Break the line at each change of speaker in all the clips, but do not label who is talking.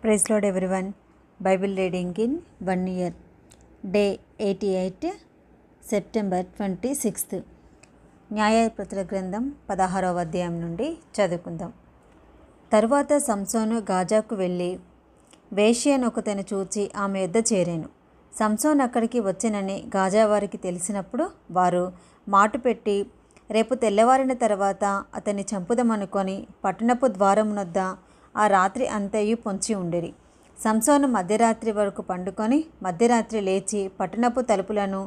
Praise lord everyone. Bible reading in 1 year, day 88, September 26. న్యాయాధిపతుల గ్రంథం 16వ అధ్యాయం నుండి చదువుకుందాం. తరువాత సంసోను గాజాకు వెళ్ళి వేశ్యనొకతను చూచి ఆమె యొద్ద చేరాను. సంసోను అక్కడికి వచ్చెనని గాజా వారికి తెలిసినప్పుడు వారు మాటు పెట్టి రేపు తెల్లవారిన తర్వాత అతన్ని చంపుదమనుకొని పట్టణపు ద్వారమునొద్ద ఆ రాత్రి అంతయు పొంచి ఉండిరి. సంసోను మధ్యరాత్రి వరకు పండుకొని మధ్యరాత్రి లేచి పట్టణపు తలుపులను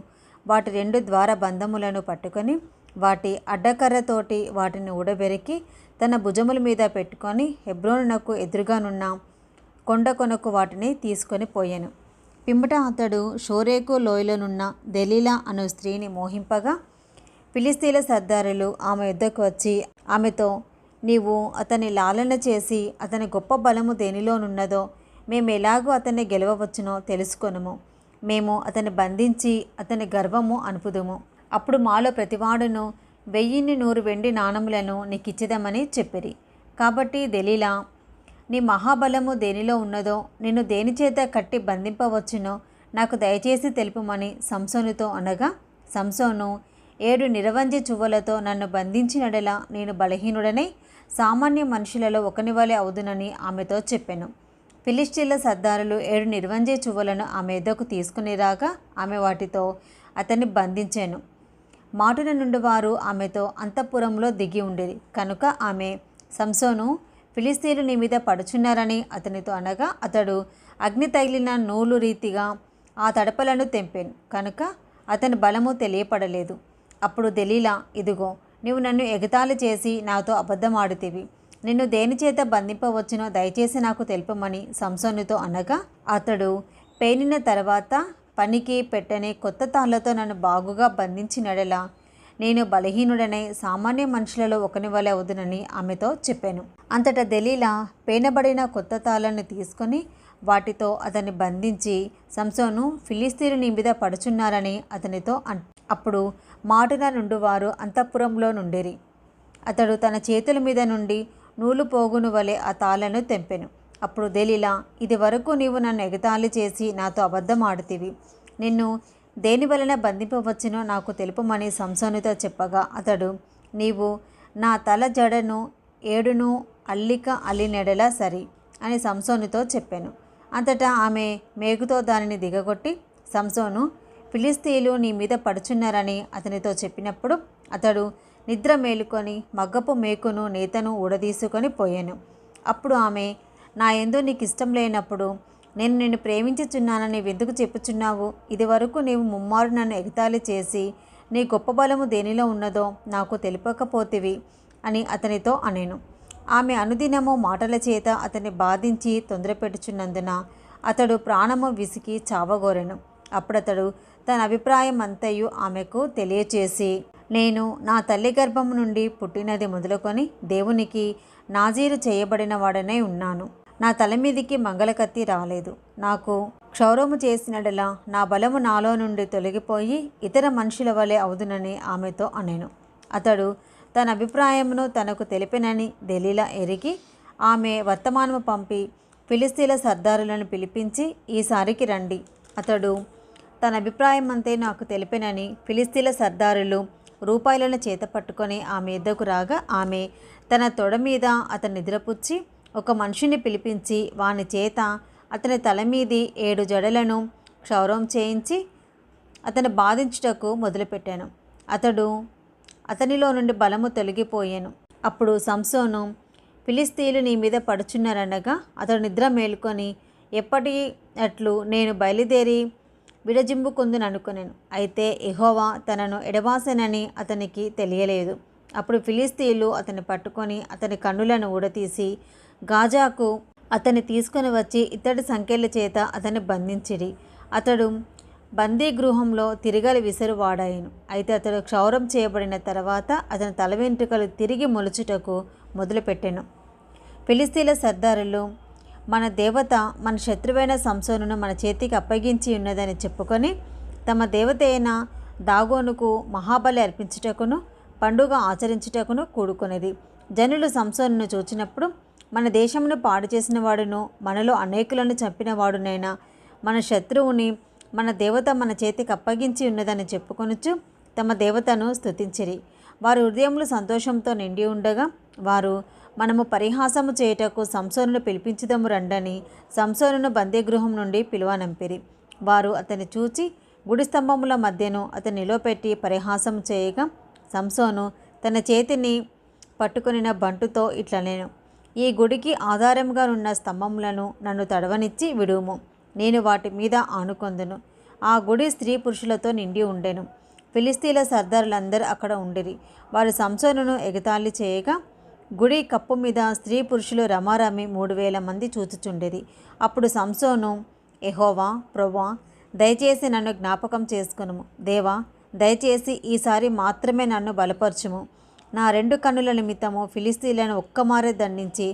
వాటి 2 ద్వార బంధములను పట్టుకొని వాటి అడ్డకర్రతోటి వాటిని ఊడబెరికి తన భుజముల మీద పెట్టుకొని హెబ్రోనునకు ఎదురుగానున్న కొండ కొనకు వాటిని తీసుకొని పోయాను. పిమ్మట అతడు షోరేకు లోయలోనున్న దెలీలా అను స్త్రీని మోహింపగా ఫిలిస్తీన్ల సర్దారులు ఆమె యొద్దకు వచ్చి ఆమెతో, నీవు అతన్ని లాలన చేసి అతని గొప్ప బలము దేనిలోనున్నదో మేము ఎలాగో అతన్ని గెలవవచ్చునో తెలుసుకొనుము. మేము అతన్ని బంధించి అతని గర్వము అనుపుదుము. అప్పుడు మాలో ప్రతివాడును 1,100 వెండి నాణములను నీకిచ్చిదమని చెప్పిరి. కాబట్టి దెలీలా, నీ మహాబలము దేనిలో ఉన్నదో నిన్ను దేనిచేత కట్టి బంధింపవచ్చునో నాకు దయచేసి తెలుపుమని సంసోనుతో అనగా, సంసోను, 7 నిరవంజి చువ్వలతో నన్ను బంధించినడలా నేను బలహీనుడనై సామాన్య మనుషులలో ఒకని వలె అవుదునని ఆమెతో చెప్పెను. ఫిలిష్తీన్ల సర్దారులు 7 నిర్వంజి చువ్వలను ఆమె ఎద్దకు తీసుకుని రాగా ఆమె వాటితో అతన్ని బంధించాను. మాటున నుండి వారు ఆమెతో అంతఃపురంలో దిగి ఉండిరి కనుక ఆమె, సంసోను, ఫిలిస్తీన్లు నీ మీద పడుచున్నారని అతనితో అనగా అతడు అగ్ని తగిలిన నూలు రీతిగా ఆ తడపలను తెంపాను కనుక అతని బలము తెలియపడలేదు. అప్పుడు దెలీలా, ఇదిగో నీవు నన్ను ఎగతాళి చేసి నాతో అబద్ధమాడుతివి. నిన్ను దేనిచేత బంధింపవచ్చునో దయచేసి నాకు తెలుపమని సంసోనుతో అనగా అతడు, పేనిన తర్వాత పనికి పెట్టని కొత్త తాళ్లతో నన్ను బాగుగా బంధించినడలా నేను బలహీనుడనై సామాన్య మనుషులలో ఒకని వలె అవుదునని ఆమెతో చెప్పాను. అంతటా దెలీలా పేనబడిన కొత్త తాళ్లను తీసుకొని వాటితో అతన్ని బంధించి, సంసోను, ఫిలిస్తీన్లు నీ మీద పడుచున్నారని అతనితో అప్పుడు మాటున నుండి వారు అంతఃపురంలో నుండిరి. అతడు తన చేతుల మీద నుండి నూలు పోగును వలె ఆ తాళ్లను తెంపెను. అప్పుడు దెలీలా, ఇది వరకు నీవు నన్ను ఎగతాళి చేసి నాతో అబద్ధం ఆడుతివి. నిన్ను దేని వలన బంధింపవచ్చునో నాకు తెలుపమని సంసోనుతో చెప్పగా అతడు, నీవు నా తల జడను 7 అల్లిక అల్లినెడలా సరి అని సంసోనుతో చెప్పాను. అంతటా ఆమె మేకుతో దానిని దిగగొట్టి, సంసోను, ఫిలిస్తీన్లు నీ మీద పడుచున్నారని అతనితో చెప్పినప్పుడు అతడు నిద్ర మేలుకొని మగ్గపు మేకును నేతను ఊడదీసుకొని పోయాను. అప్పుడు ఆమె, నా యందు నీకు ఇష్టం లేనప్పుడు నేను నిన్ను ప్రేమించుచున్నానని ఎందుకు చెప్పుచున్నావు? ఇది వరకు నీవు ముమ్మారు నన్ను ఎగతాళి చేసి నీ గొప్ప బలము దేనిలో ఉన్నదో నాకు తెలుపకపోతివి అని అతనితో అనెను. ఆమె అనుదినము మాటల చేత అతన్ని బాధించి తొందరపెట్టుచున్నందున అతడు ప్రాణము విసికి చావగోరెను. అప్పుడతడు తన అభిప్రాయం అంతయు ఆమెకు తెలియచేసి, నేను నా తల్లి గర్భము నుండి పుట్టినది మొదలుకొని దేవునికి నాజీరు చేయబడిన వాడనే ఉన్నాను. నా తల మీదికి మంగళకత్తి రాలేదు. నాకు క్షౌరము చేసినడలా నా బలము నాలో నుండి తొలగిపోయి ఇతర మనుషుల వలె అవుదునని ఆమెతో అనెను. అతడు తన అభిప్రాయమును తనకు తెలిపెనని దెలీలా ఎరిగి ఆమె వర్తమానము పంపి ఫిలిస్తీన్ల సర్దారులను పిలిపించి, ఈసారికి రండి, అతడు తన అభిప్రాయం అంతే నాకు తెలిపెనని ఫిలిస్తీన్ల సర్దారులు రూపాయలను చేత పట్టుకొని ఆమె ఎద్దకు రాగా ఆమె తన తొడ మీద అతని నిద్రపుచ్చి ఒక మనిషిని పిలిపించి వాని చేత అతని తల మీది 7 జడలను క్షౌరం చేయించి అతను బాధించుటకు మొదలుపెట్టాను. అతనిలో నుండి బలము తొలగిపోయాను. అప్పుడు సంసోను, ఫిలిస్తీన్లు నీ మీద పడుచున్నారనగా అతడు నిద్ర మేలుకొని ఎప్పటి అట్లు నేను బయలుదేరి విడజింబుకుందును అనుకునేను. అయితే యెహోవా తనను ఎడబాసెనని అతనికి తెలియలేదు. అప్పుడు ఫిలిస్తీన్లు అతన్ని పట్టుకొని అతని కన్నులను ఊడతీసి గాజాకు అతన్ని తీసుకొని వచ్చి ఇత్తడి సంకెళ్ళ చేత అతన్ని బంధించిరి. అతడు బందీ గృహంలో తిరగలి విసరువాడాయను. అయితే అతడు క్షౌరం చేయబడిన తర్వాత అతని తల వెంట్రుకలు తిరిగి మొలుచుటకు మొదలుపెట్టెను. ఫిలిస్తీన్ల సర్దారులు, మన దేవత మన శత్రువైన సంసోనును మన చేతికి అప్పగించి ఉన్నదని చెప్పుకొని తమ దేవత అయిన దాగోనుకు మహాబలి అర్పించుటకును పండుగ ఆచరించుటకును కూడుకునేది. జనులు సంసోనును చూచినప్పుడు మన దేశమును పాడు చేసిన వాడును, మనలో అనేకులను చంపిన వాడునైనా మన శత్రువుని మన దేవత మన చేతికి అప్పగించి ఉన్నదని చెప్పుకొనుచు తమ దేవతను స్తుతించిరి. వారి హృదయములు సంతోషంతో నిండి ఉండగా వారు, మనము పరిహాసము చేయుటకు సంసోనును పిలిపించుదము రండని సంసోనును బందీగృహం నుండి పిలువనంపిరి. వారు అతన్ని చూచి గుడి స్తంభముల మధ్యను అతన్ని నిలవపెట్టి పరిహాసం చేయగా సంసోను తన చేతిని పట్టుకొనిన బంటుతో ఇట్లనేను, ఈ గుడికి ఆధారంగా ఉన్న స్తంభములను నన్ను తడవనిచ్చి విడుము, నేను వాటి మీద ఆనుకొందును. ఆ గుడి స్త్రీ పురుషులతో నిండి ఉండెను. ఫిలిస్తీన్ల సర్దారులందరూ అక్కడ ఉండిరి. వారు సంసోనును ఎగతాళి చేయగా గుడి కప్పు మీద స్త్రీ పురుషులు రమారమి 3000 మంది చూచుచుండిరి. అప్పుడు సంసోను, యెహోవా ప్రభువా, దయచేసి నన్ను జ్ఞాపకం చేసుకొనుము. దేవా, దయచేసి ఈసారి మాత్రమే నన్ను బలపరచుము. నా 2 కన్నుల నిమిత్తము ఫిలిస్తీన్లను ఒక్కమారే దండించి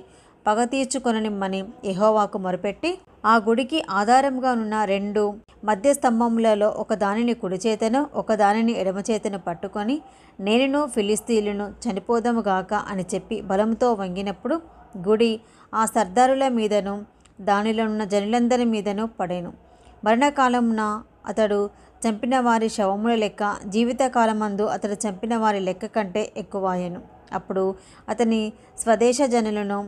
పగ తీర్చుకొననిమ్మని యెహోవాకు మొరపెట్టి ఆ గుడికి ఆధారంగా ఉన్న 2 మధ్య స్తంభములలో ఒక దానిని కుడి చేతను ఒక దానిని ఎడమ చేతను పట్టుకొని నేనును ఫిలిస్తీన్లను చనిపోదముగాక అని చెప్పి బలంతో వంగినప్పుడు గుడి ఆ సర్దారుల మీదను దానిలో ఉన్న జనులందరి మీదను పడెను. మరణకాలమున అతడు చంపిన వారి శవముల లెక్క జీవితకాలమందు అతడు చంపిన వారి లెక్క కంటే ఎక్కువాయెను. అప్పుడు అతని స్వదేశ జనులను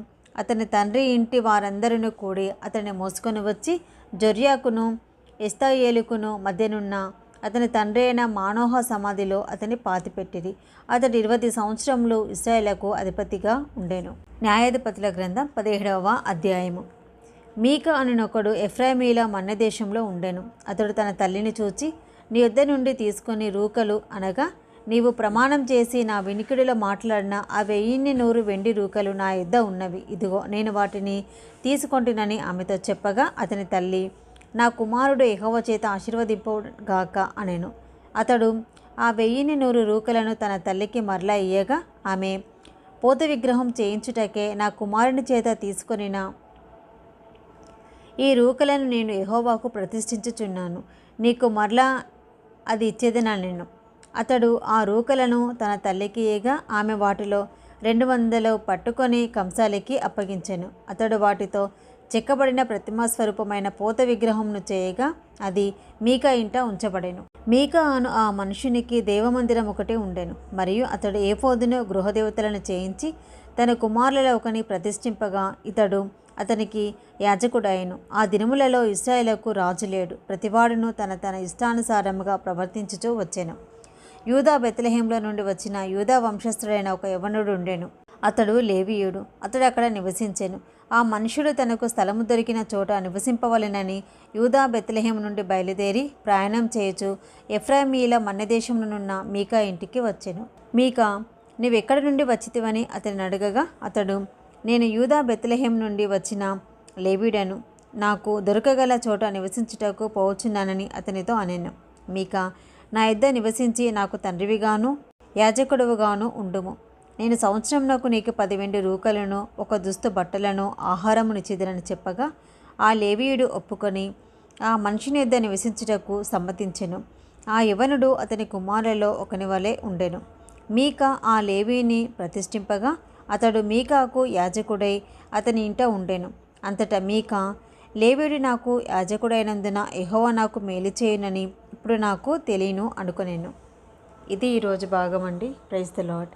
అతని తండ్రి ఇంటి వారందరూ కూడి అతన్ని మోసుకొని వచ్చి జొర్యాకును ఎస్తాయేలుకును మధ్యనున్న అతని తండ్రి అయిన మానోహ సమాధిలో అతన్ని పాతిపెట్టిరి. అతడు 20 సంవత్సరములు ఇశ్రాయేలుకు అధిపతిగా ఉండెను. న్యాయాధిపతుల గ్రంథం 17వ అధ్యాయము. మీకా అనునొకడు ఎఫ్రాయిమీల మన్యదేశంలో ఉండెను. అతడు తన తల్లిని చూచి, నీ యొద్ద నుండి తీసుకొని రూకలు అనగా నీవు ప్రమాణం చేసి నా వినికిడిలో మాట్లాడిన ఆ 1100 వెండి రూకలు నా యొద్ద ఉన్నవి. ఇదిగో నేను వాటిని తీసుకొంటినని ఆమెతో చెప్పగా అతని తల్లి, నా కుమారుడు యెహోవా చేత ఆశీర్వదింపుగాక అనెను. అతడు ఆ 1100 రూకలను తన తల్లికి మరలా ఇయ్యగా ఆమె, పోత విగ్రహం చేయించుటకే నా కుమారుని చేత తీసుకొనిన ఈ రూకలను నేను యెహోవాకు ప్రతిష్ఠించుచున్నాను, నీకు మరలా అది ఇచ్చేదనెను. అతడు ఆ రూకలను తన తల్లికి ఇయ్యగా ఆమె వాటిలో 200 పట్టుకొని కంసాలికి అప్పగించెను. అతడు వాటితో చెక్కబడిన ప్రతిమాస్వరూపమైన పోత విగ్రహంను చేయగా అది మీకా ఇంట ఉంచబడెను. మీకా అను ఆ మనుషునికి దేవమందిరం ఒకటి ఉండెను. మరియు అతడు ఏఫోదును గృహదేవతలను చేయించి తన కుమారులలో ఒకని ప్రతిష్ఠింపగా ఇతడు అతనికి యాజకుడైను. ఆ దినములలో ఇశ్రాయేలుకు రాజు లేడు. ప్రతివాడును తన ఇష్టానుసారముగా ప్రవర్తించుచూ వచ్చెను. యూదా బెత్లెహేములో నుండి వచ్చిన యూదా వంశస్థుడైన ఒక యవనుడు ఉండెను. అతడు లేవీయుడు. అతడు అక్కడ నివసించెను. ఆ మనుషుడు తనకు స్థలము దొరికిన చోట నివసింపవలెనని యూదా బెత్లెహేము నుండి బయలుదేరి ప్రయాణం చేయుచు ఎఫ్రాయిమీల మన్యదేశమునున్న మీకా ఇంటికి వచ్చెను. మీకా, నీవెక్కడి నుండి వచ్చితివని అతనిని అడగగా అతడు, నేను యూదా బెత్లెహేము నుండి వచ్చిన లేవీయుడను, నాకు దొరకగల చోట నివసించుటకు పోవచ్చున్నానని అతనితో అనెను. మీకా, నా యొద్ద నివసించి నాకు తండ్రివిగాను యాజకుడువుగాను ఉండుము. నేను సంవత్సరమునకు నీకు 10 వెండి రూకలను 1 దుస్తు బట్టలను ఆహారమునిచ్చిదనని చెప్పగా ఆ లేవీయుడు ఒప్పుకొని ఆ మనుషుని యొద్ద నివసించుటకు సమ్మతించెను. ఆ యవనుడు అతని కుమారులలో ఒకని వలె ఉండెను. మీకా ఆ లేవీని ప్రతిష్ఠింపగా అతడు మీకాకు యాజకుడై అతని ఇంట ఉండెను. అంతటా మీకా, లేవీయుడు నాకు యాజకుడైనందున యెహోవా నాకు మేలు చేయునని ఇప్పుడు నాకు తెలియను అనుకొనెను. ఇది ఈరోజు భాగం అండి. Praise the lord.